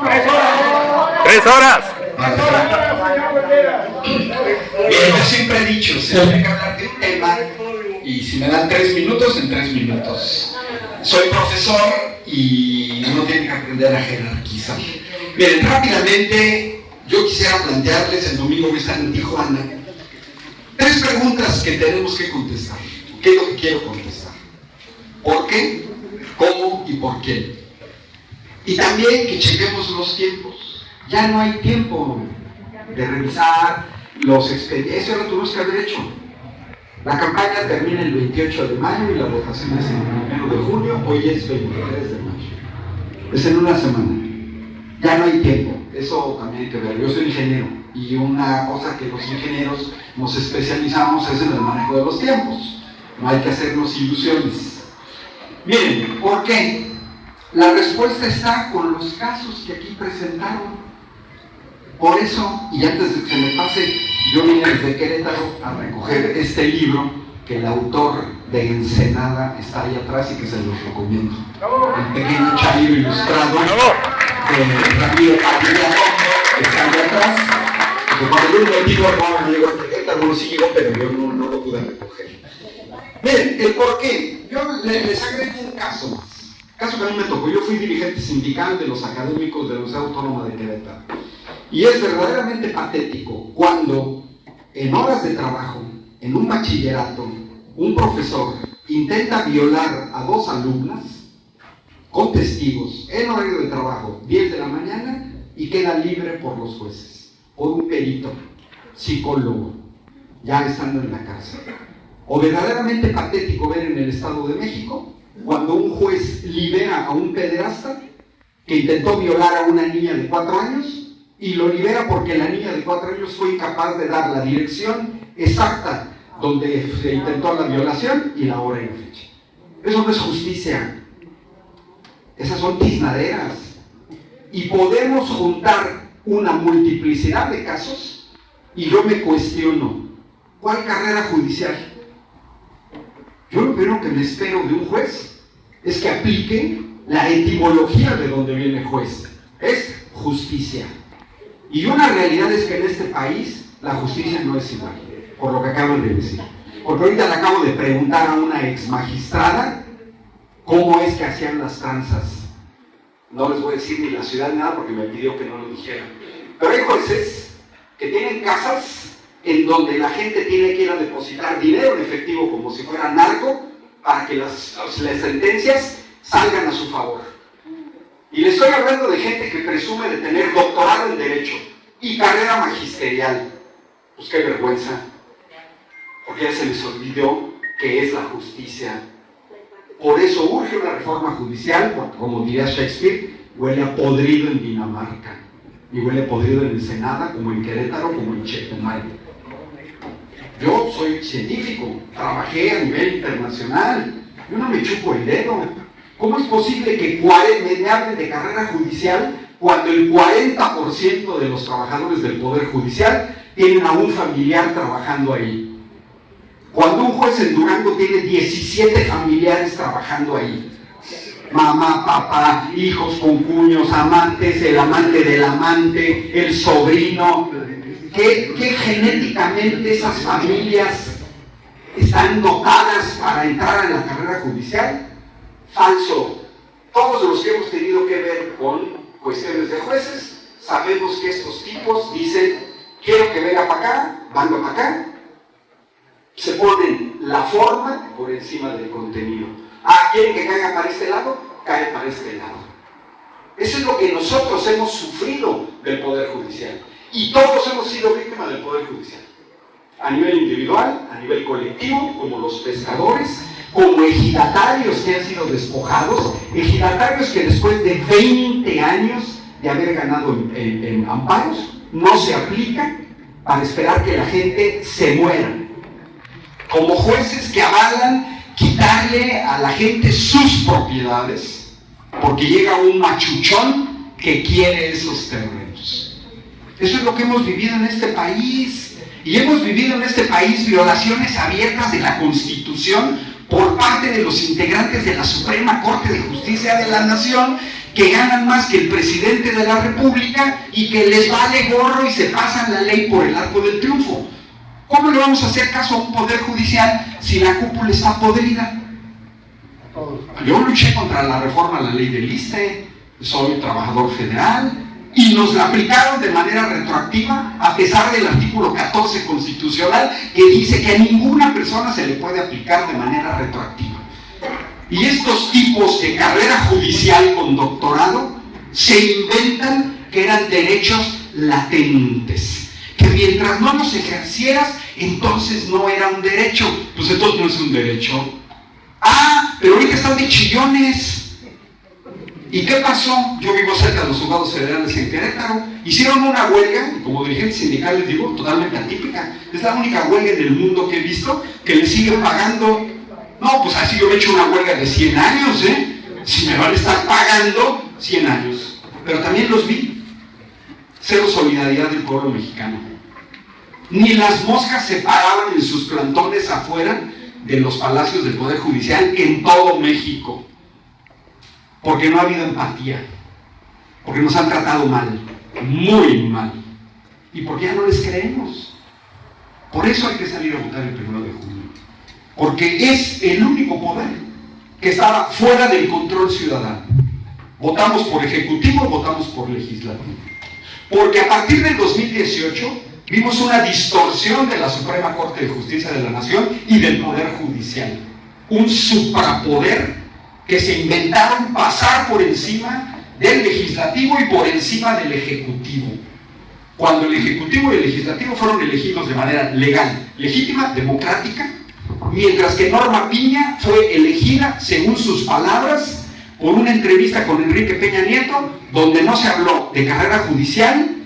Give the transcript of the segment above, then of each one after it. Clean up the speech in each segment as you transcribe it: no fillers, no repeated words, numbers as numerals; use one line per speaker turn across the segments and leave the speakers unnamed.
3 horas.
Bien, yo siempre he dicho, se tiene que hablar de un tema y si me dan 3 minutos, en 3 minutos. Soy profesor y uno tiene que aprender a jerarquizar. Miren, rápidamente, yo quisiera plantearles, el domingo voy a estar en Tijuana, 3 preguntas que tenemos que contestar. ¿Qué es lo que quiero contestar? ¿Por qué? ¿Cómo? ¿Y por qué? Y también que chequemos los tiempos. Ya no hay tiempo de revisar los expedientes. Eso lo tuvimos que haber hecho. La campaña termina el 28 de mayo y la votación es el 1 de junio. Hoy es 23 de mayo. Es en una semana. Ya no hay tiempo. Eso también hay que ver. Yo soy ingeniero y una cosa que los ingenieros nos especializamos es en el manejo de los tiempos. No hay que hacernos ilusiones. Miren, ¿por qué? La respuesta está con los casos que aquí presentaron. Por eso, y antes de que se me pase, yo vine desde Querétaro a recoger este libro que el autor de Ensenada está ahí atrás y que se los recomiendo. El pequeño Chairo ilustrado de Ramiro Padilla, que está ahí atrás. Que cuando yo me digo, no llegó a Querétaro, bueno, sí llegó, pero yo no lo pude recoger. Miren, el por qué. Yo les agrego un caso más. Caso que a mí me tocó. Yo fui dirigente sindical de los académicos de la Universidad Autónoma de Querétaro. Y es verdaderamente patético cuando en horas de trabajo, en un bachillerato, un profesor intenta violar a 2 alumnas con testigos en horario de trabajo, 10 de la mañana, y queda libre por los jueces, por un perito, psicólogo, ya estando en la cárcel. O verdaderamente patético ver en el Estado de México cuando un juez libera a un pederasta que intentó violar a una niña de 4 años y lo libera porque la niña de 4 años fue incapaz de dar la dirección exacta donde se intentó la violación y la hora y la fecha. Eso no es justicia. Esas son tiznaderas. Y podemos juntar una multiplicidad de casos y yo me cuestiono, ¿cuál carrera judicial? Yo lo primero que me espero de un juez es que aplique la etimología de donde viene juez. Es justicia. Y una realidad es que en este país la justicia no es igual, por lo que acaban de decir. Porque ahorita le acabo de preguntar a una ex magistrada cómo es que hacían las tranzas. No les voy a decir ni la ciudad ni nada porque me pidió que no lo dijera. Pero hay jueces que tienen casas en donde la gente tiene que ir a depositar dinero en efectivo como si fuera narco para que las sentencias salgan a su favor. Y le estoy hablando de gente que presume de tener doctorado en Derecho y carrera magisterial. Pues qué vergüenza, porque ya se les olvidó qué es la justicia. Por eso urge una reforma judicial, porque como diría Shakespeare, huele a podrido en Dinamarca, y huele a podrido en Ensenada, como en Querétaro, como en Chetumal. Yo soy científico, trabajé a nivel internacional, yo no me chupo el dedo. ¿Cómo es posible que me hablen de carrera judicial cuando el 40% de los trabajadores del Poder Judicial tienen a un familiar trabajando ahí? Cuando un juez en Durango tiene 17 familiares trabajando ahí. Mamá, papá, hijos, concuños, amantes, el amante del amante, el sobrino. ¿Qué genéticamente esas familias están dotadas para entrar en la carrera judicial? Falso. Todos los que hemos tenido que ver con cuestiones de jueces, sabemos que estos tipos dicen, quiero que venga para acá, venga para acá, se ponen la forma por encima del contenido. ¿Quieren que caiga para este lado? Cae para este lado. Eso es lo que nosotros hemos sufrido del Poder Judicial. Y todos hemos sido víctimas del Poder Judicial. A nivel individual, a nivel colectivo, como los pescadores, como ejidatarios que han sido despojados, ejidatarios que después de 20 años de haber ganado en amparos, no se aplican para esperar que la gente se muera. Como jueces que avalan quitarle a la gente sus propiedades, porque llega un machuchón que quiere esos terrenos. Eso es lo que hemos vivido en este país. Y hemos vivido en este país violaciones abiertas de la Constitución por parte de los integrantes de la Suprema Corte de Justicia de la Nación, que ganan más que el presidente de la República y que les vale gorro y se pasan la ley por el arco del triunfo. ¿Cómo le vamos a hacer caso a un poder judicial si la cúpula está podrida? Yo luché contra la reforma a la ley del ISSSTE, soy trabajador federal, y nos la aplicaron de manera retroactiva, a pesar del artículo 14 constitucional, que dice que a ninguna persona se le puede aplicar de manera retroactiva. Y estos tipos de carrera judicial con doctorado se inventan que eran derechos latentes, que mientras no los ejercieras, entonces no era un derecho. Pues entonces no es un derecho. Ah, pero ahorita están de chillones. ¿Y qué pasó? Yo vivo cerca de los juzgados federales en Querétaro. Hicieron una huelga, y como dirigente sindical les digo, totalmente atípica. Es la única huelga en el mundo que he visto que le siguen pagando. No, pues así yo me he hecho una huelga de 100 años, ¿eh? Si me van a estar pagando 100 años. Pero también los vi. Cero solidaridad del pueblo mexicano. Ni las moscas se paraban en sus plantones afuera de los palacios del Poder Judicial en todo México. Porque no ha habido empatía. Porque nos han tratado mal. Muy mal. Y porque ya no les creemos. Por eso hay que salir a votar el 1 de junio. Porque es el único poder que estaba fuera del control ciudadano. Votamos por ejecutivo, votamos por legislativo. Porque a partir del 2018 vimos una distorsión de la Suprema Corte de Justicia de la Nación y del Poder Judicial. Un suprapoder que se inventaron pasar por encima del legislativo y por encima del ejecutivo. Cuando el ejecutivo y el legislativo fueron elegidos de manera legal, legítima, democrática, mientras que Norma Piña fue elegida, según sus palabras, por una entrevista con Enrique Peña Nieto, donde no se habló de carrera judicial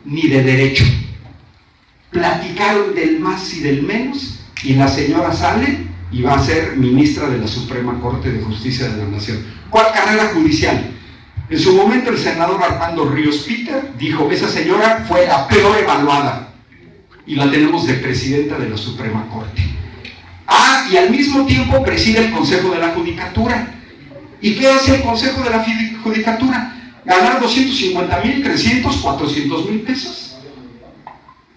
ni de derecho. Platicaron del más y del menos, y la señora sale y va a ser ministra de la Suprema Corte de Justicia de la Nación. ¿Cuál carrera judicial? En su momento el senador Armando Ríos Peter dijo: esa señora fue la peor evaluada, y la tenemos de presidenta de la Suprema Corte. Ah, y al mismo tiempo preside el Consejo de la Judicatura. ¿Y qué hace el Consejo de la Judicatura? Ganar 250,000, 300, 400,000 pesos.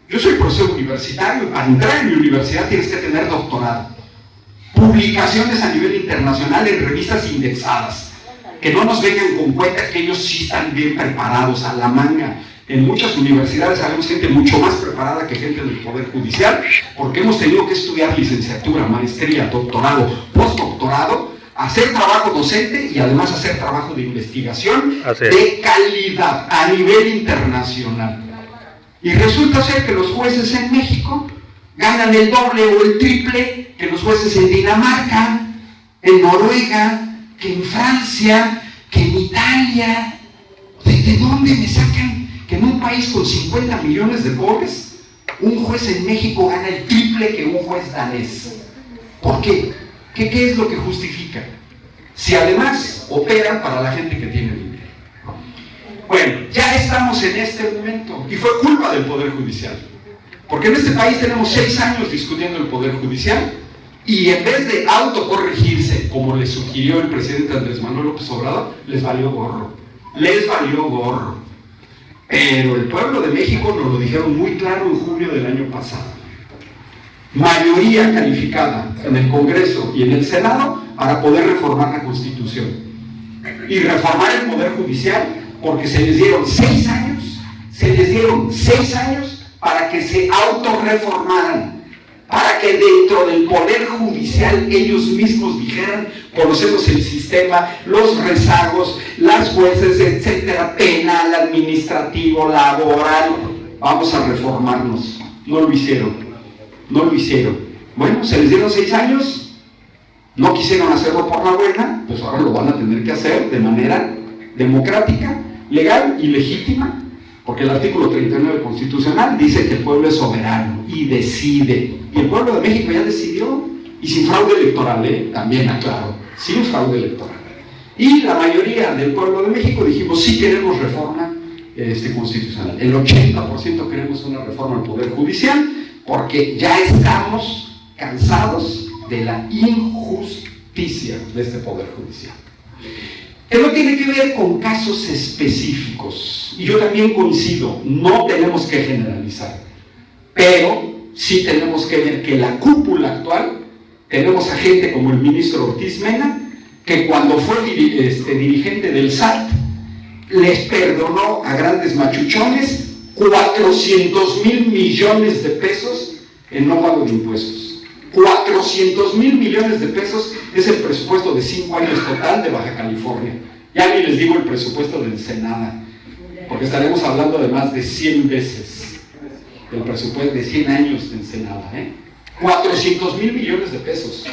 Yo soy profesor universitario, para entrar en mi universidad tienes que tener doctorado. Publicaciones a nivel internacional en revistas indexadas. Que no nos vengan con cuenta que ellos sí están bien preparados, a la manga. En muchas universidades sabemos gente mucho más preparada que gente del Poder Judicial, porque hemos tenido que estudiar licenciatura, maestría, doctorado, postdoctorado, hacer trabajo docente y además hacer trabajo de investigación de calidad a nivel internacional. Y resulta ser que los jueces en México ganan el doble o el triple que los jueces en Dinamarca, en Noruega, que en Francia, que en Italia. ¿De dónde me sacan que en un país con 50 millones de pobres, un juez en México gana el triple que un juez danés? ¿Por qué? ¿Qué es lo que justifica? Si además operan para la gente que tiene dinero. Bueno, ya estamos en este momento, y fue culpa del Poder Judicial. Porque en este país tenemos 6 años discutiendo el Poder Judicial, y en vez de autocorregirse, como le sugirió el presidente Andrés Manuel López Obrador, les valió gorro. Les valió gorro. Pero el pueblo de México nos lo dijeron muy claro en julio del año pasado. Mayoría calificada en el Congreso y en el Senado para poder reformar la Constitución. Y reformar el Poder Judicial, porque se les dieron 6 años para que se autorreformaran, para que dentro del Poder Judicial ellos mismos dijeran: conocemos el sistema, los rezagos, las jueces, etcétera, penal, administrativo, laboral, vamos a reformarnos. No lo hicieron. Bueno, se les dieron 6 años, no quisieron hacerlo por la buena, pues ahora lo van a tener que hacer de manera democrática, legal y legítima, porque el artículo 39 constitucional dice que el pueblo es soberano y decide. Y el pueblo de México ya decidió, y sin fraude electoral, también aclaro, sin fraude electoral. Y la mayoría del pueblo de México dijimos: sí queremos reforma constitucional. El 80% queremos una reforma al Poder Judicial, porque ya estamos cansados de la injusticia de este Poder Judicial.
que no tiene que ver con casos específicos. Y yo también coincido, no tenemos que generalizar, pero sí tenemos que ver que la cúpula actual, tenemos a gente como el ministro Ortiz Mena, que cuando fue dirigente del SAT, les perdonó a grandes machuchones 400,000 millones de pesos en no pago de impuestos. 400,000 millones de pesos es el presupuesto de 5 años total de Baja California. Ya ni les digo el presupuesto de Ensenada, porque estaremos hablando de más de 100 veces el presupuesto de 100 años de Ensenada. 400,000 millones de pesos.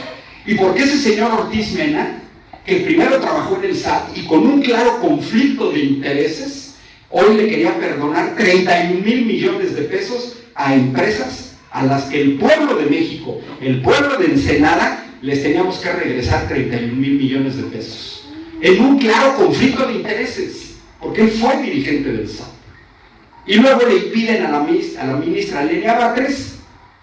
¿Y por qué ese señor Ortiz Mena, que primero trabajó en el SAT y con un claro conflicto de intereses, hoy le quería perdonar 31,000 millones de pesos a empresas a las que el pueblo de México, el pueblo de Ensenada, les teníamos que regresar 31,000 millones de pesos? En un claro conflicto de intereses, porque él fue dirigente del SAT. Y luego le piden a la ministra Lenia Batres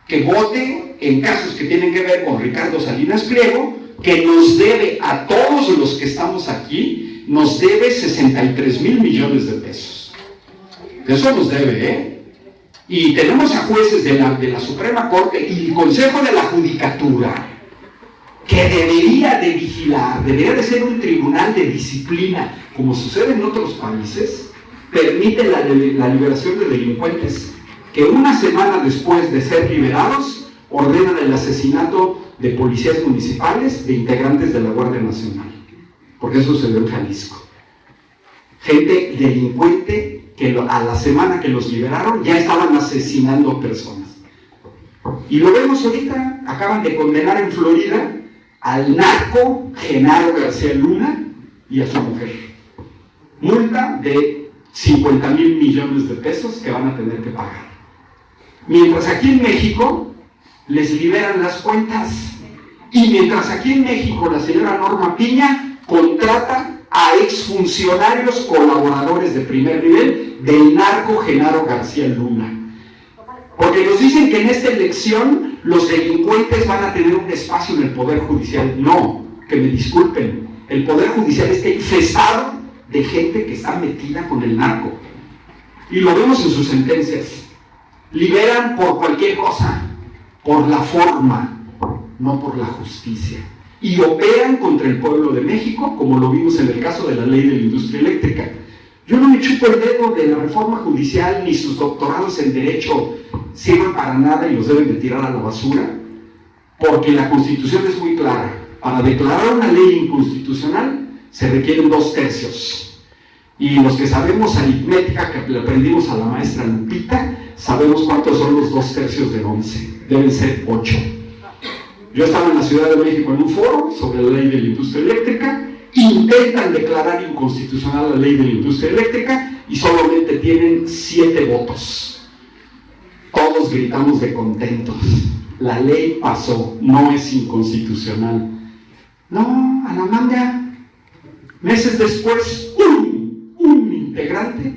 que vote en casos que tienen que ver con Ricardo Salinas Pliego, que nos debe a todos los que estamos aquí, nos debe 63,000 millones de pesos. Eso nos debe, Y tenemos a jueces de la Suprema Corte y el Consejo de la Judicatura, que debería de vigilar, debería de ser un tribunal de disciplina, como sucede en otros países, permite la liberación de delincuentes que una semana después de ser liberados ordenan el asesinato de policías municipales, de integrantes de la Guardia Nacional, porque eso sucedió en Jalisco. Gente delincuente que a la semana que los liberaron ya estaban asesinando personas. Y lo vemos ahorita, acaban de condenar en Florida al narco Genaro García Luna y a su mujer. Multa de 50,000 millones de pesos que van a tener que pagar. Mientras aquí en México les liberan las cuentas. Y mientras aquí en México la señora Norma Piña contrata a exfuncionarios colaboradores de primer nivel del narco Genaro García Luna. Porque nos dicen que en esta elección los delincuentes van a tener un espacio en el Poder Judicial. No, que me disculpen, el Poder Judicial está infestado de gente que está metida con el narco. Y lo vemos en sus sentencias. Liberan por cualquier cosa, por la forma, no por la justicia. Y operan contra el pueblo de México, como lo vimos en el caso de la ley de la industria eléctrica. Yo no me chupo el dedo de la reforma judicial, ni sus doctorados en Derecho sirven para nada y los deben de tirar a la basura, porque la Constitución es muy clara. Para declarar una ley inconstitucional se requieren 2/3. Y los que sabemos aritmética, que le aprendimos a la maestra Lupita, sabemos cuántos son los 2/3 de 11. Deben ser 8. Yo estaba en la Ciudad de México en un foro sobre la ley de la industria eléctrica. Intentan declarar inconstitucional la ley de la industria eléctrica y solamente tienen 7 votos. Todos gritamos de contentos. La ley pasó, no es inconstitucional. No, a la manga. Meses después, un integrante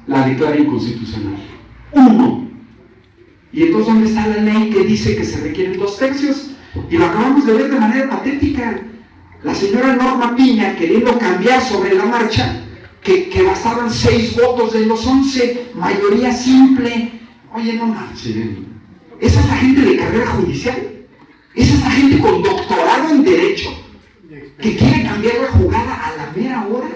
la declara inconstitucional. Uno. Y entonces, ¿dónde está la ley que dice que se requieren 2/3? Y lo acabamos de ver de manera patética. La señora Norma Piña queriendo cambiar sobre la marcha, que bastaban 6 votos de los 11, mayoría simple. Oye, no marchen. Esa es la gente de carrera judicial. Esa es la gente con doctorado en Derecho, que quiere cambiar la jugada a la mera hora.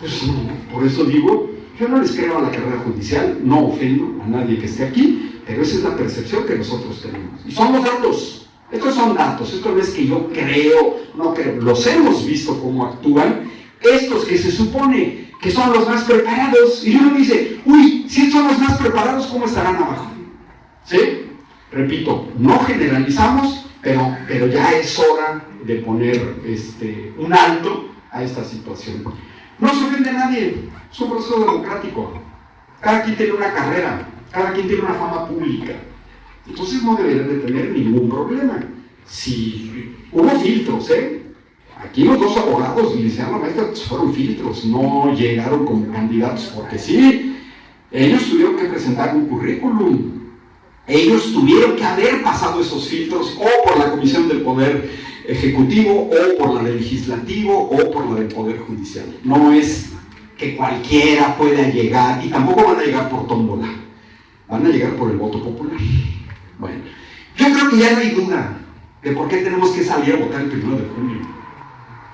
Pues no, por eso digo, yo no les creo a la carrera judicial, no ofendo a nadie que esté aquí, pero esa es la percepción que nosotros tenemos. Y son los datos. Estos son datos, esto no es que yo creo, no creo, los hemos visto cómo actúan, estos que se supone que son los más preparados, y uno dice, uy, si son los más preparados, ¿cómo estarán abajo? ¿Sí? Repito, no generalizamos, pero ya es hora de poner un alto a esta situación. No se ofende a nadie, es un proceso democrático, cada quien tiene una carrera, cada quien tiene una fama pública. Entonces no deberían de tener ningún problema. Si hubo filtros, aquí los 2 abogados y la maestra fueron filtros, no llegaron como candidatos porque sí. Ellos tuvieron que presentar un currículum. Ellos tuvieron que haber pasado esos filtros o por la Comisión del Poder ejecutivo o por la del legislativo o por la del poder judicial. No es que cualquiera pueda llegar, y tampoco van a llegar por tómbola, van a llegar por el voto popular. Bueno, yo creo que ya no hay duda de por qué tenemos que salir a votar el 1 de junio.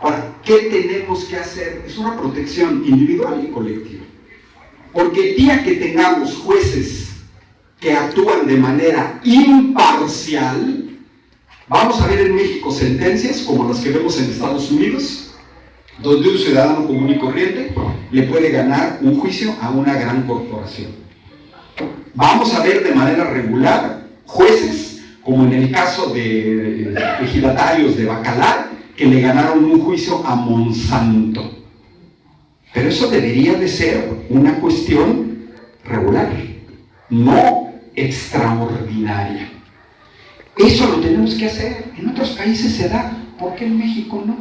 Ahora, ¿qué tenemos que hacer? Es una protección individual y colectiva. Porque el día que tengamos jueces que actúan de manera imparcial, vamos a ver en México sentencias como las que vemos en Estados Unidos, donde un ciudadano común y corriente le puede ganar un juicio a una gran corporación. Vamos a ver de manera regular jueces, como en el caso de ejidatarios de Bacalar, que le ganaron un juicio a Monsanto. Pero eso debería de ser una cuestión regular, no extraordinaria. Eso lo tenemos que hacer. En otros países se da, ¿por qué en México no?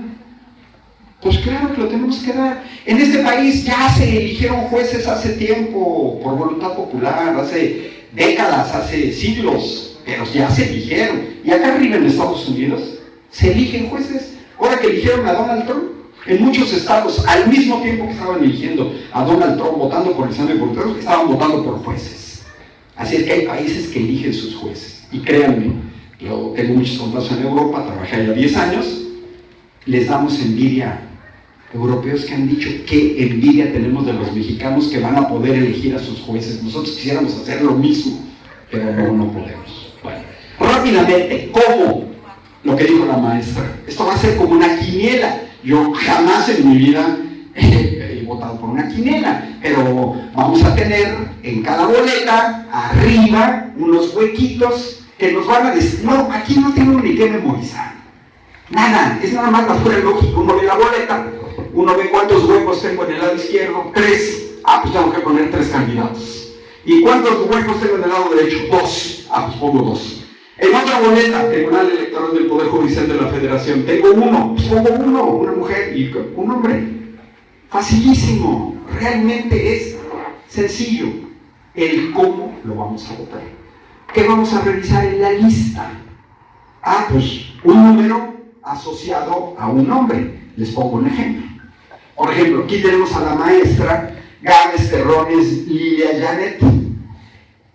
Pues claro que lo tenemos que dar. En este país ya se eligieron jueces hace tiempo, por voluntad popular, hace décadas, hace siglos, pero ya se eligieron. Y acá arriba en Estados Unidos se eligen jueces. Ahora que eligieron a Donald Trump, en muchos estados, al mismo tiempo que estaban eligiendo a Donald Trump votando por el examen de voluntarios, estaban votando por jueces. Así es que hay países que eligen sus jueces. Y créanme, yo tengo muchos contactos en Europa, trabajé allá 10 años, les damos envidia. Europeos que han dicho qué envidia tenemos de los mexicanos que van a poder elegir a sus jueces. Nosotros quisiéramos hacer lo mismo, pero no podemos. Bueno, rápidamente, ¿cómo? Lo que dijo la maestra. Esto va a ser como una quiniela. Yo jamás en mi vida he votado por una quiniela, pero vamos a tener en cada boleta, arriba, unos huequitos que nos van a decir, no, aquí no tengo ni qué memorizar. Nada, es nada más la fuera lógica. Uno ve la boleta, uno ve cuántos huecos tengo en el lado izquierdo, 3. Pues tengo que poner 3 candidatos. ¿Y cuántos huecos tengo en el lado derecho? 2. Pues pongo 2. En otra boleta, Tribunal Electoral del Poder Judicial de la Federación, tengo 1, pues pongo 1, una mujer y un hombre. Facilísimo, realmente es sencillo. El cómo lo vamos a votar. ¿Qué vamos a revisar en la lista? Pues un número asociado a un nombre. Les pongo un ejemplo. Por ejemplo, aquí tenemos a la maestra Gámez Terrones Lilia Janet.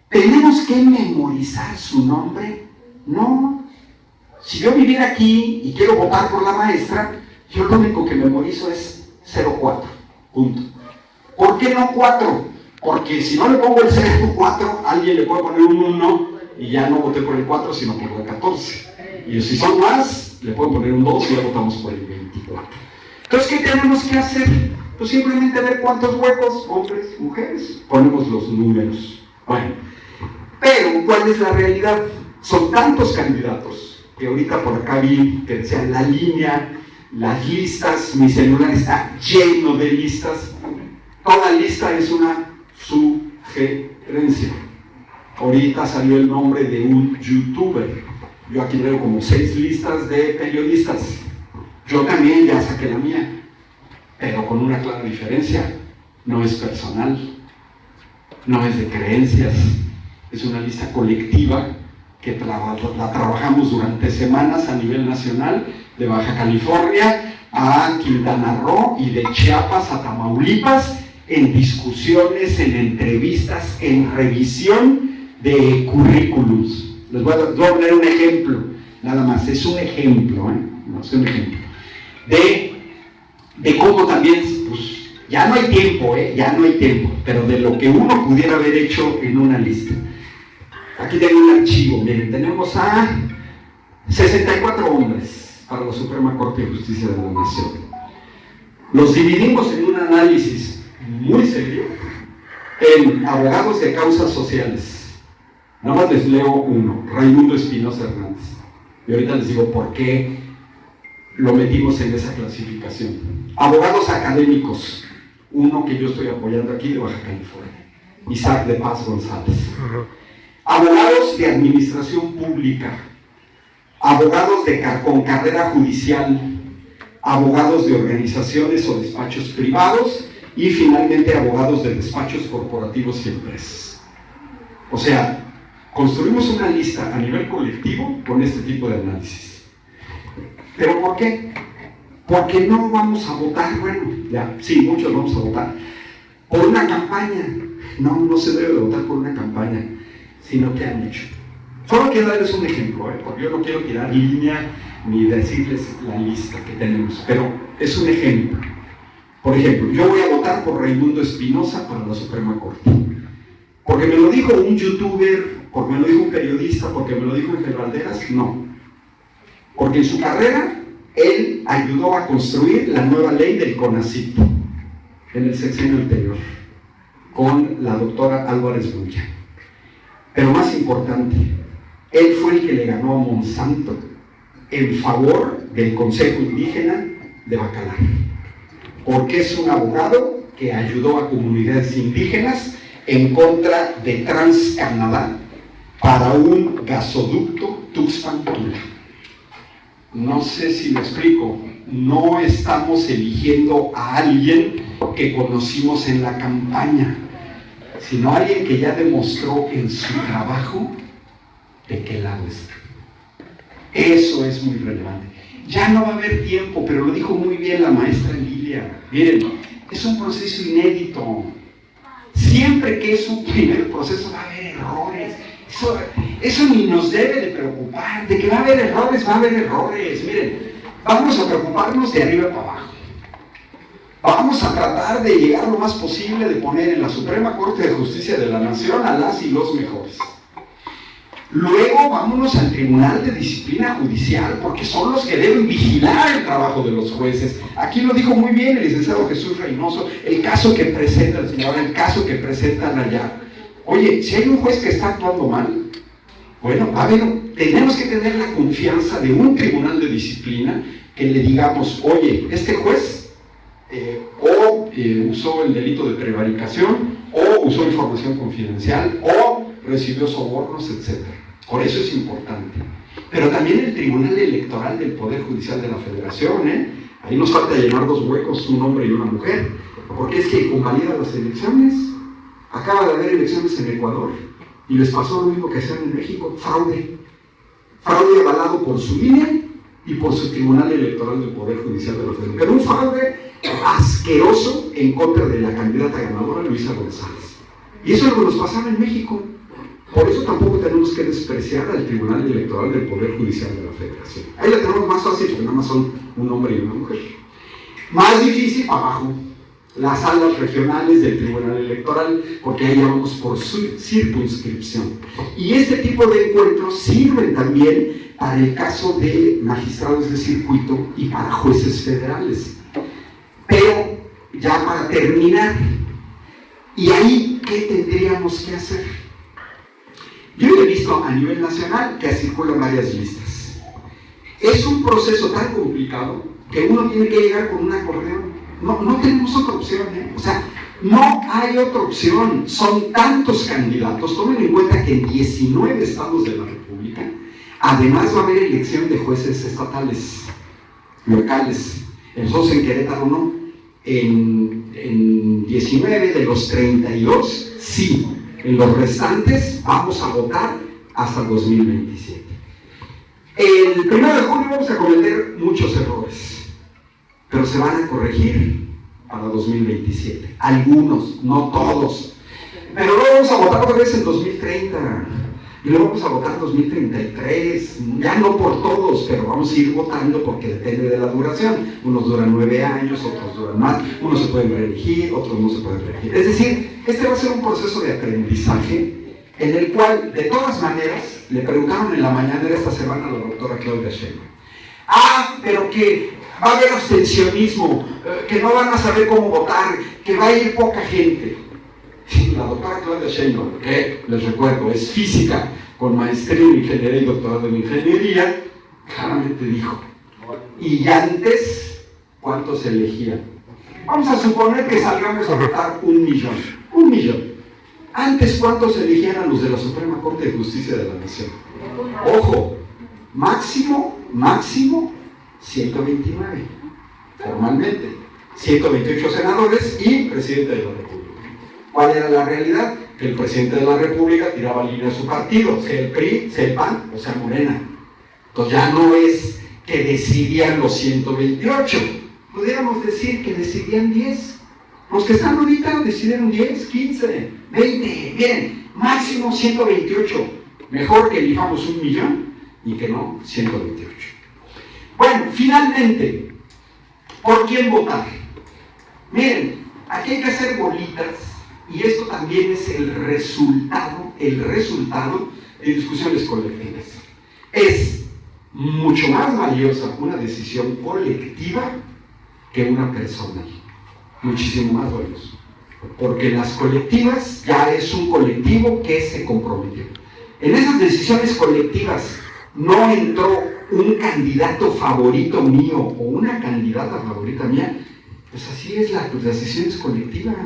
¿Tenemos que memorizar su nombre? No. Si yo viviera aquí y quiero votar por la maestra, yo lo único que memorizo es 04. Punto. ¿Por qué no 4? Porque si no le pongo el 04, alguien le puede poner un 1 y ya no voté por el 4, sino por el 14. Y si son más, le pueden poner un 2 y ya votamos por el 24. Entonces, ¿qué tenemos que hacer? Pues simplemente ver cuántos huecos, hombres, mujeres, ponemos los números. Bueno, pero ¿cuál es la realidad? Son tantos candidatos que ahorita por acá vi que decían la línea, las listas, mi celular está lleno de listas. Toda lista es una sugerencia. Ahorita salió el nombre de un youtuber. Yo aquí veo como 6 listas de periodistas. Yo también ya saqué la mía, pero con una clara diferencia. No es personal, no es de creencias, es una lista colectiva que la trabajamos durante semanas a nivel nacional, de Baja California a Quintana Roo y de Chiapas a Tamaulipas, en discusiones, en entrevistas, en revisión de currículums. Les voy a poner un ejemplo, nada más, es un ejemplo, no es un ejemplo, de cómo también, pues, ya no hay tiempo, pero de lo que uno pudiera haber hecho en una lista. Aquí tengo un archivo, miren, tenemos a 64 hombres para la Suprema Corte de Justicia de la Nación. Los dividimos en un análisis muy serio en abogados de causas sociales. Nada más les leo uno, Raimundo Espinosa Hernández. Y ahorita les digo por qué lo metimos en esa clasificación. Abogados académicos, uno que yo estoy apoyando aquí de Baja California, Isaac de Paz González. Abogados de administración pública, abogados con carrera judicial, abogados de organizaciones o despachos privados y finalmente abogados de despachos corporativos y empresas. O sea, construimos una lista a nivel colectivo con este tipo de análisis. ¿Pero por qué? Porque no vamos a votar, bueno, ya, sí, muchos vamos a votar, por una campaña. No se debe de votar por una campaña, sino que han hecho. Solo quiero darles un ejemplo, porque yo no quiero tirar línea ni decirles la lista que tenemos, pero es un ejemplo. Por ejemplo, yo voy a votar por Raimundo Espinosa para la Suprema Corte. Porque me lo dijo un youtuber, porque me lo dijo un periodista, porque me lo dijo Ángel Valderas, no. Porque en su carrera, él ayudó a construir la nueva ley del CONACYT en el sexenio anterior, con la doctora Álvarez Bulla. Pero más importante, él fue el que le ganó a Monsanto en favor del Consejo Indígena de Bacalar, porque es un abogado que ayudó a comunidades indígenas en contra de TransCanadá para un gasoducto Tuxpan-Tula. No sé si me explico, no estamos eligiendo a alguien que conocimos en la campaña, sino a alguien que ya demostró en su trabajo de qué lado está. Eso es muy relevante. Ya no va a haber tiempo, pero lo dijo muy bien la maestra Lilia. Miren, es un proceso inédito. Siempre que es un primer proceso va a haber errores. Eso ni nos debe de preocupar. De que va a haber errores. Miren, vamos a preocuparnos de arriba para abajo. Vamos a tratar de llegar lo más posible, de poner en la Suprema Corte de Justicia de la Nación a las y los mejores. Luego vámonos al Tribunal de Disciplina Judicial, porque son los que deben vigilar el trabajo de los jueces. Aquí lo dijo muy bien el licenciado Jesús Reynoso, el caso que presenta el señor, el caso que presenta Nayar. Oye, si hay un juez que está actuando mal, bueno, tenemos que tener la confianza de un tribunal de disciplina que le digamos, oye, este juez usó el delito de prevaricación, o usó información confidencial, o recibió sobornos, etc. Por eso es importante. Pero también el Tribunal Electoral del Poder Judicial de la Federación, ahí nos falta llenar 2 huecos, un hombre y una mujer, porque es que convalida las elecciones. Acaba de haber elecciones en Ecuador y les pasó lo mismo que hacían en México, fraude avalado por su INE y por su Tribunal Electoral del Poder Judicial de la Federación, pero un fraude asqueroso en contra de la candidata ganadora Luisa González. Y eso es lo que nos pasaba en México. Por eso tampoco tenemos que despreciar al Tribunal Electoral del Poder Judicial de la Federación. Ahí la tenemos más fácil, porque nada más son un hombre y una mujer. Más difícil abajo, las salas regionales del Tribunal Electoral, porque ahí vamos por su circunscripción. Y este tipo de encuentros sirven también para el caso de magistrados de circuito y para jueces federales. Pero ya para terminar, ¿y ahí qué tendríamos que hacer? Yo he visto a nivel nacional que circulan varias listas. Es un proceso tan complicado que uno tiene que llegar con un acordeón. No tenemos otra opción, O sea, no hay otra opción. Son tantos candidatos. Tomen en cuenta que en 19 estados de la República, además va a haber elección de jueces estatales, locales. Nosotros en Querétaro no. En 19 de los 32, sí. En los restantes vamos a votar hasta 2027. El 1 de julio vamos a cometer muchos errores, pero se van a corregir para 2027. Algunos, no todos. Pero luego vamos a votar otra vez en 2030. Y luego vamos a votar en 2033. Ya no por todos, pero vamos a ir votando porque depende de la duración. Unos duran 9 años, otros duran más. Unos se pueden reelegir, otros no se pueden reelegir. Es decir, este va a ser un proceso de aprendizaje en el cual, de todas maneras, le preguntaron en la mañanera esta semana a la doctora Claudia Sheinbaum. Pero que va a haber abstencionismo, que no van a saber cómo votar, que va a ir poca gente. La doctora Claudia Sheinbaum, que les recuerdo es física con maestría en ingeniería y doctorado en ingeniería, claramente dijo, y antes, ¿cuántos se elegían? Vamos a suponer que salgamos a votar 1 millón. 1 millón. Antes, ¿cuántos elegían a los de la Suprema Corte de Justicia de la Nación? Ojo, máximo 129, formalmente. 128 senadores y presidente de la República. ¿Cuál era la realidad? Que el presidente de la República tiraba línea a su partido, sea el PRI, sea el PAN o sea Morena. Entonces ya no es que decidían los 128. Pudiéramos decir que decidían 10. Los que están ahorita decidieron 10, 15, 20. Bien, máximo 128. Mejor que elijamos 1,000,000 y que no 128. Bueno, finalmente, ¿por quién votar? Miren, aquí hay que hacer bolitas, y esto también es el resultado de discusiones colectivas. Es mucho más valiosa una decisión colectiva que una personal. Muchísimo más valioso. Porque las colectivas ya es un colectivo que se comprometió. En esas decisiones colectivas no entró un candidato favorito mío o una candidata favorita mía. Pues así es las decisiones colectivas.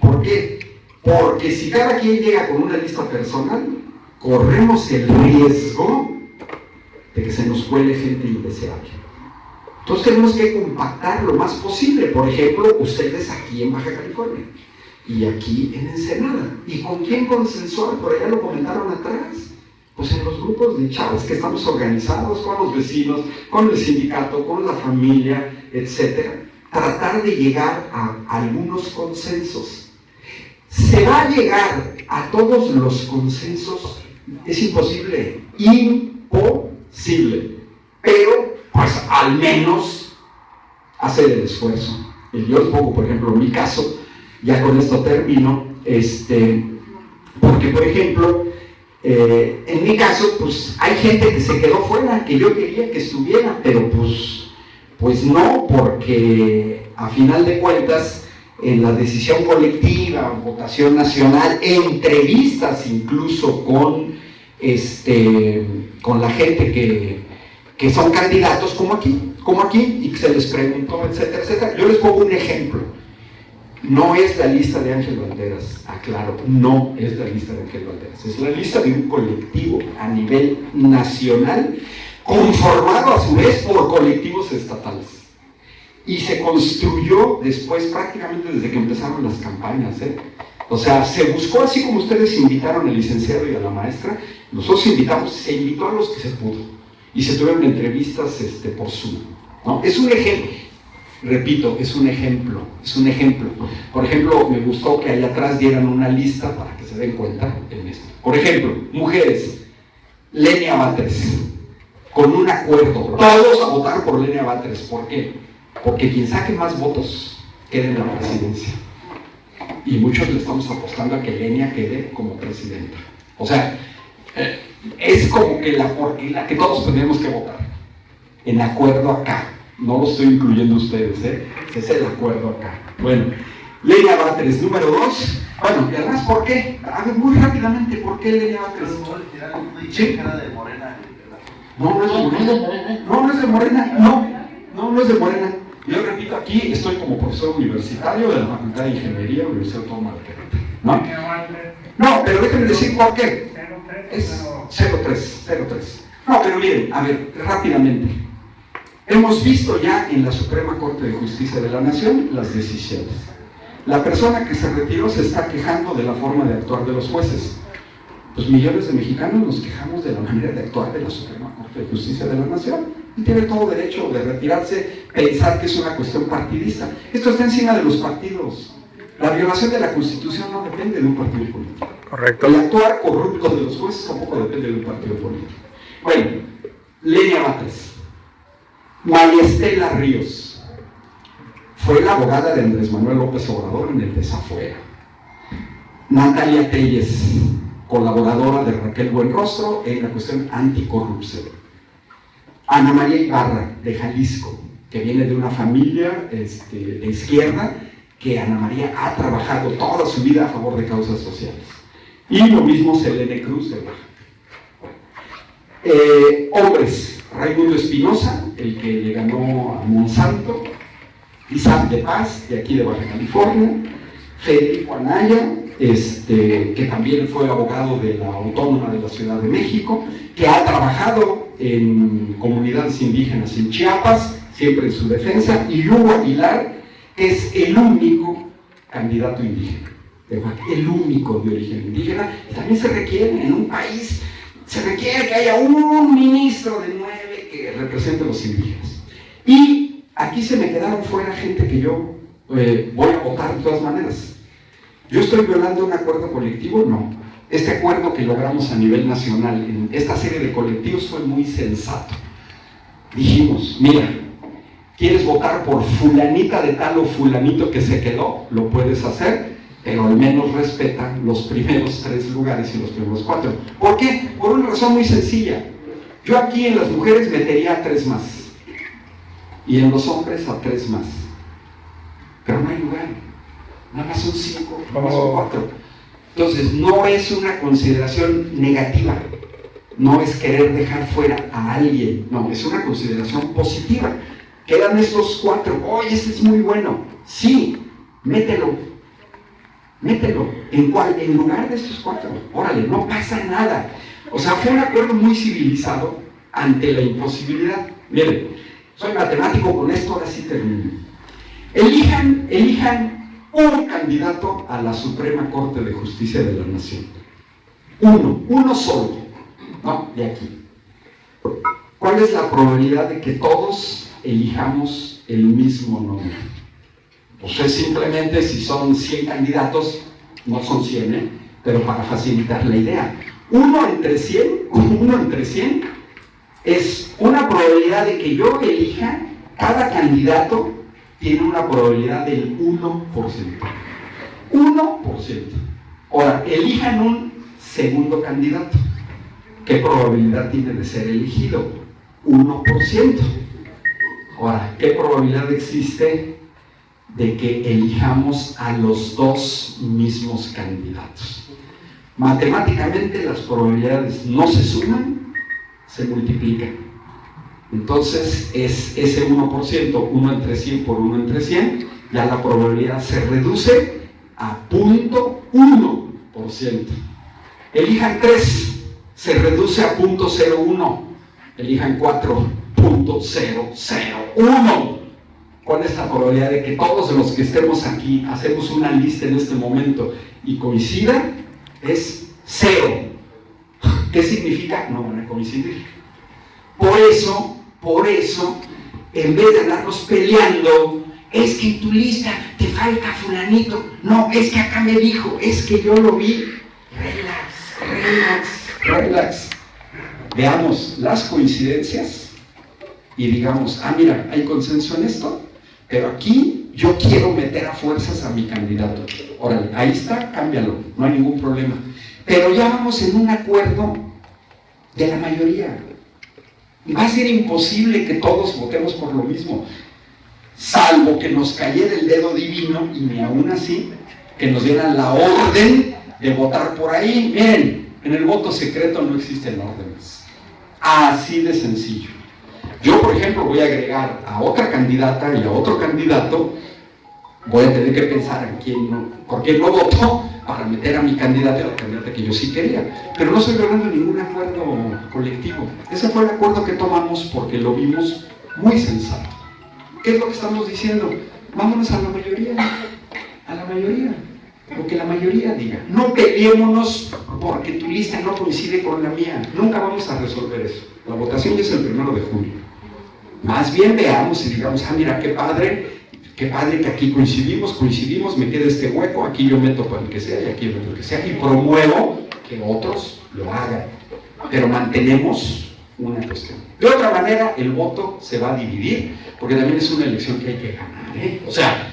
¿Por qué? Porque si cada quien llega con una lista personal, corremos el riesgo de que se nos cuele gente indeseable. Entonces tenemos que compactar lo más posible. Por ejemplo, ustedes aquí en Baja California y aquí en Ensenada. ¿Y con quién consensuar? Por allá lo comentaron atrás. Pues en los grupos de chavos que estamos organizados, con los vecinos, con el sindicato, con la familia, etc. Tratar de llegar a algunos consensos. ¿Se va a llegar a todos los consensos? Es imposible, imposible. Pero, pues al menos hacer el esfuerzo. Y yo les pongo, por ejemplo, en mi caso, ya con esto termino, porque, por ejemplo, en mi caso, pues hay gente que se quedó fuera, que yo quería que estuviera, pero pues no, porque a final de cuentas, en la decisión colectiva, votación nacional, entrevistas incluso con la gente que son candidatos como aquí, y que se les preguntó, etcétera, etcétera. Yo les pongo un ejemplo. No es la lista de Ángel Valderas, aclaro, no es la lista de Ángel Valderas, es la lista de un colectivo a nivel nacional, conformado a su vez por colectivos estatales. Y se construyó después, prácticamente desde que empezaron las campañas, O sea, se buscó, así como ustedes invitaron al licenciado y a la maestra, nosotros se invitó a los que se pudo. Y se tuvieron entrevistas por Zoom, ¿no? Es un ejemplo, repito, es un ejemplo. Por ejemplo, me gustó que allá atrás dieran una lista para que se den cuenta en esto. Por ejemplo, mujeres, Lenia Batres, con un acuerdo, todos a votar por Lenia Batres. ¿Por qué? Porque quien saque más votos quede en la presidencia. Y muchos le estamos apostando a que Lenia quede como presidenta. O sea, es como que la que todos tenemos que votar. En acuerdo acá. No lo estoy incluyendo ustedes, es el acuerdo acá. Bueno, Lenia Batres, número 2. Bueno, y además, ¿por qué? A ver, muy rápidamente, ¿por qué Lenia Batres? ¿Sí? No es de Morena. No es de Morena. Yo repito, aquí estoy como profesor universitario de la Facultad de Ingeniería de la Universidad Autónoma de Querétaro, ¿no? Pero déjenme decir por qué. Es 03. No, pero miren, a ver, rápidamente. Hemos visto ya en la Suprema Corte de Justicia de la Nación las decisiones. La persona que se retiró se está quejando de la forma de actuar de los jueces. Los millones de mexicanos nos quejamos de la manera de actuar de la Suprema Corte de Justicia de la Nación. Y tiene todo derecho de retirarse, pensar que es una cuestión partidista. Esto está encima de los partidos. La violación de la Constitución no depende de un partido político.
Correcto.
El actuar corrupto de los jueces tampoco depende de un partido político. Bueno, Lenia Batres. María Estela Ríos fue la abogada de Andrés Manuel López Obrador en el desafuero. Natalia Telles, colaboradora de Raquel Buenrostro en la cuestión anticorrupción. Ana María Ibarra, de Jalisco, que viene de una familia de izquierda, que Ana María ha trabajado toda su vida a favor de causas sociales. Y lo mismo Selene Cruz, de Baja. Hombres, Raimundo Espinosa, el que le ganó a Monsanto, Isaac de Paz, de aquí de Baja California, Federico Anaya, que también fue abogado de la Autónoma de la Ciudad de México, que ha trabajado en comunidades indígenas en Chiapas, siempre en su defensa, y Hugo Aguilar, que es el único candidato indígena, el único de origen indígena. Y también se requiere en un país, se requiere que haya un ministro de 9 represente a los indígenas. Y aquí se me quedaron fuera gente que yo voy a votar de todas maneras. ¿Yo estoy violando un acuerdo colectivo? No. Este acuerdo que logramos a nivel nacional en esta serie de colectivos fue muy sensato. Dijimos, mira, ¿quieres votar por fulanita de tal o fulanito que se quedó? Lo puedes hacer, pero al menos respetan los primeros 3 lugares y los primeros 4. ¿Por qué? Por una razón muy sencilla. Yo aquí en las mujeres metería a 3 más. Y en los hombres a 3 más. Pero no hay lugar. Nada más son 5, nada más son 4. Entonces, no es una consideración negativa. No es querer dejar fuera a alguien. No, es una consideración positiva. Quedan estos 4. Oye, este es muy bueno. Sí, mételo. Mételo. ¿En cuál? En lugar de estos 4. Órale, no pasa nada. O sea, fue un acuerdo muy civilizado ante la imposibilidad. Miren, soy matemático, con esto ahora sí termino. Elijan un candidato a la Suprema Corte de Justicia de la Nación. Uno solo. No, de aquí. ¿Cuál es la probabilidad de que todos elijamos el mismo nombre? Pues es simplemente, si son 100 candidatos, no son 100, pero para facilitar la idea. 1 entre 100 es una probabilidad de que yo elija, cada candidato tiene una probabilidad del 1%. 1%. Ahora, elijan un segundo candidato. ¿Qué probabilidad tiene de ser elegido? 1%. Ahora, ¿qué probabilidad existe de que elijamos a los 2 mismos candidatos? Matemáticamente las probabilidades no se suman, se multiplican. Entonces es ese 1%, 1 entre 100 por 1 entre 100, ya la probabilidad se reduce a 0.1%. Elijan 3, se reduce a 0.01. Elijan 4, 0.001. ¿Cuál es la probabilidad de que todos los que estemos aquí hacemos una lista en este momento y coincida? Es 0. ¿Qué significa? No van a coincidir. Por eso, en vez de andarnos peleando, es que en tu lista te falta fulanito, no, es que acá me dijo, es que yo lo vi. Relax. Veamos las coincidencias y digamos, mira, hay consenso en esto, pero aquí yo quiero meter a fuerzas a mi candidato. Órale, ahí está, cámbialo, no hay ningún problema. Pero ya vamos en un acuerdo de la mayoría. Va a ser imposible que todos votemos por lo mismo, salvo que nos cayera el dedo divino y ni aún así que nos dieran la orden de votar por ahí. Miren, en el voto secreto no existen órdenes. Así de sencillo. Yo, por ejemplo, voy a agregar a otra candidata y a otro candidato. Voy a tener que pensar en quién no, por quién no votó para meter a mi candidata y a la candidata que yo sí quería. Pero no estoy hablando de ningún acuerdo colectivo. Ese fue el acuerdo que tomamos porque lo vimos muy sensato. ¿Qué es lo que estamos diciendo? Vámonos a la mayoría. A la mayoría. Lo que la mayoría diga. No peleémonos porque tu lista no coincide con la mía. Nunca vamos a resolver eso. La votación ya es el 1 de junio. Más bien veamos y digamos, mira, qué padre que aquí coincidimos, me queda este hueco, aquí yo meto para el que sea y aquí meto el que sea, y promuevo que otros lo hagan. Pero mantenemos una cuestión. De otra manera, el voto se va a dividir, porque también es una elección que hay que ganar, O sea,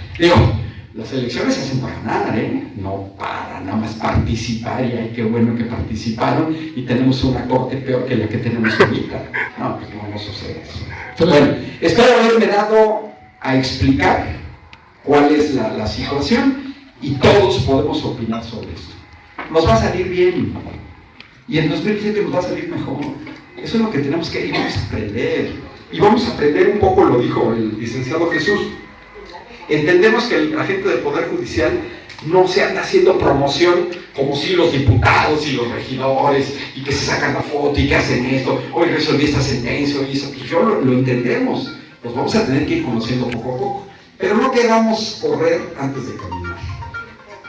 las elecciones se hacen para ganar, no para nada más participar, y ay, qué bueno que participaron, y tenemos una corte peor que la que tenemos ahorita. No, pues no sucede eso. Bueno, espero haberme dado a explicar cuál es la situación, y todos podemos opinar sobre esto. Nos va a salir bien, y en 2017 nos va a salir mejor. Eso es lo que tenemos que ir, y vamos a aprender. Y vamos a aprender un poco, lo dijo el licenciado Jesús. Entendemos que el agente del Poder Judicial no se anda haciendo promoción como si los diputados y los regidores, y que se sacan la foto y que hacen esto, hoy resolví esta sentencia, y eso. Pues yo lo entendemos, los vamos a tener que ir conociendo poco a poco. Pero no queramos correr antes de caminar.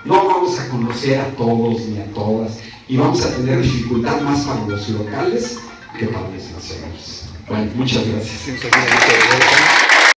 No vamos a conocer a todos ni a todas, y vamos a tener dificultad más para los locales que para los nacionales. Bueno, muchas gracias.